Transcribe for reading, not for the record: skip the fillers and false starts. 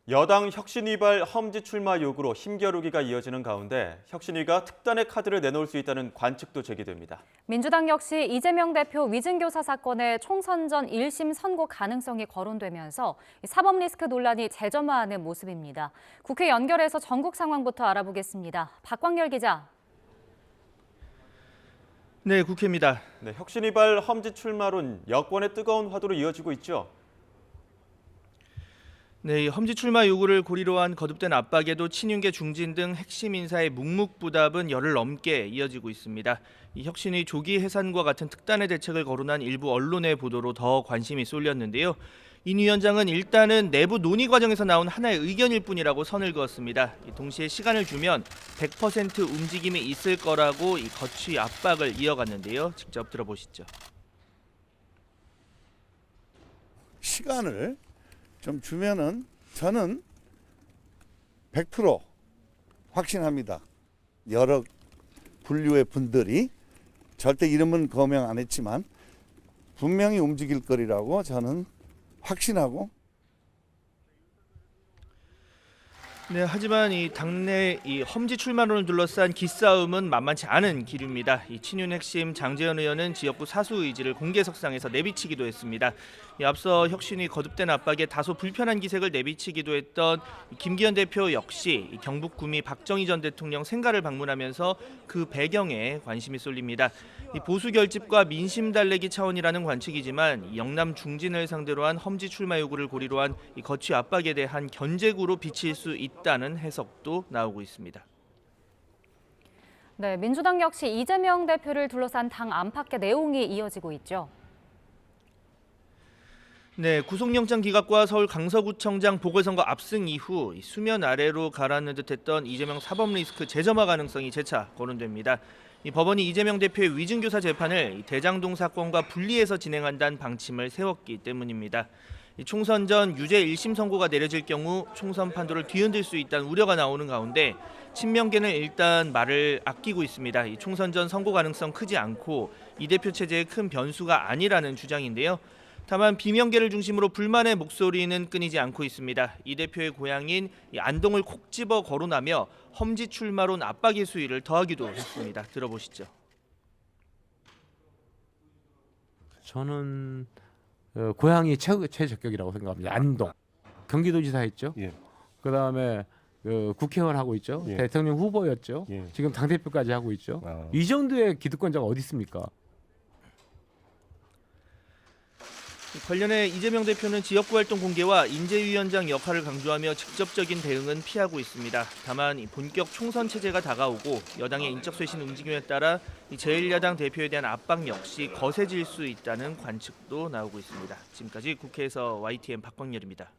여당 혁신위발 험지 출마 요구로 힘겨루기가 이어지는 가운데 혁신위가 특단의 카드를 내놓을 수 있다는 관측도 제기됩니다. 민주당 역시 이재명 대표 위증교사 사건의 총선 전 1심 선고 가능성이 거론되면서 사법 리스크 논란이 재점화하는 모습입니다. 국회 연결해서 전국 상황부터 알아보겠습니다. 박광열 기자. 네, 국회입니다. 네, 혁신위발 험지 출마론 여권의 뜨거운 화두로 이어지고 있죠. 네, 이 험지 출마 요구를 고리로 한 거듭된 압박에도 친윤계 중진 등 핵심 인사의 묵묵부답은 열흘 넘게 이어지고 있습니다. 이 혁신위 조기 해산과 같은 특단의 대책을 거론한 일부 언론의 보도로 더 관심이 쏠렸는데요. 인 위원장은 일단은 내부 논의 과정에서 나온 하나의 의견일 뿐이라고 선을 그었습니다. 동시에 시간을 주면 100% 움직임이 있을 거라고 이 거취 압박을 이어갔는데요. 직접 들어보시죠. 시간을 좀 주면은 저는 100% 확신합니다. 여러 분류의 분들이 절대 이름은 거명 안 했지만 분명히 움직일 거리라고 저는 확신하고. 네, 하지만 이 당내 이 험지 출마론을 둘러싼 기싸움은 만만치 않은 기류입니다. 이 친윤 핵심 장제원 의원은 지역구 사수 의지를 공개석상에서 내비치기도 했습니다. 앞서 혁신위 거듭된 압박에 다소 불편한 기색을 내비치기도 했던 김기현 대표 역시 경북 구미 박정희 전 대통령 생가를 방문하면서 그 배경에 관심이 쏠립니다. 보수 결집과 민심 달래기 차원이라는 관측이지만 영남 중진을 상대로 한 험지 출마 요구를 고리로 한 거취 압박에 대한 견제구로 비칠 수 있다는 해석도 나오고 있습니다. 네, 민주당 역시 이재명 대표를 둘러싼 당 안팎의 내용이 이어지고 있죠. 네, 구속영장 기각과 서울 강서구청장 보궐선거 압승 이후 수면 아래로 가라앉는 듯했던 이재명 사법 리스크 재점화 가능성이 재차 거론됩니다. 이 법원이 이재명 대표의 위증교사 재판을 대장동 사건과 분리해서 진행한다는 방침을 세웠기 때문입니다. 총선 전 유죄 1심 선고가 내려질 경우 총선 판도를 뒤흔들 수 있다는 우려가 나오는 가운데 친명계는 일단 말을 아끼고 있습니다. 이 총선 전 선고 가능성 크지 않고 이 대표 체제의 큰 변수가 아니라는 주장인데요. 다만 비명계를 중심으로 불만의 목소리는 끊이지 않고 있습니다. 이 대표의 고향인 안동을 콕 집어 거론하며 험지 출마론 압박의 수위를 더하기도 했습니다. 들어보시죠. 저는 고향이 최적격이라고 생각합니다. 안동. 경기도지사 했죠. 예. 그다음에 국회의원 하고 있죠. 예. 대통령 후보였죠. 예. 지금 당대표까지 하고 있죠. 아. 이 정도의 기득권자가 어디 있습니까? 관련해 이재명 대표는 지역구 활동 공개와 인재위원장 역할을 강조하며 직접적인 대응은 피하고 있습니다. 다만 본격 총선 체제가 다가오고 여당의 인적 쇄신 움직임에 따라 제1야당 대표에 대한 압박 역시 거세질 수 있다는 관측도 나오고 있습니다. 지금까지 국회에서 YTN 박광열입니다.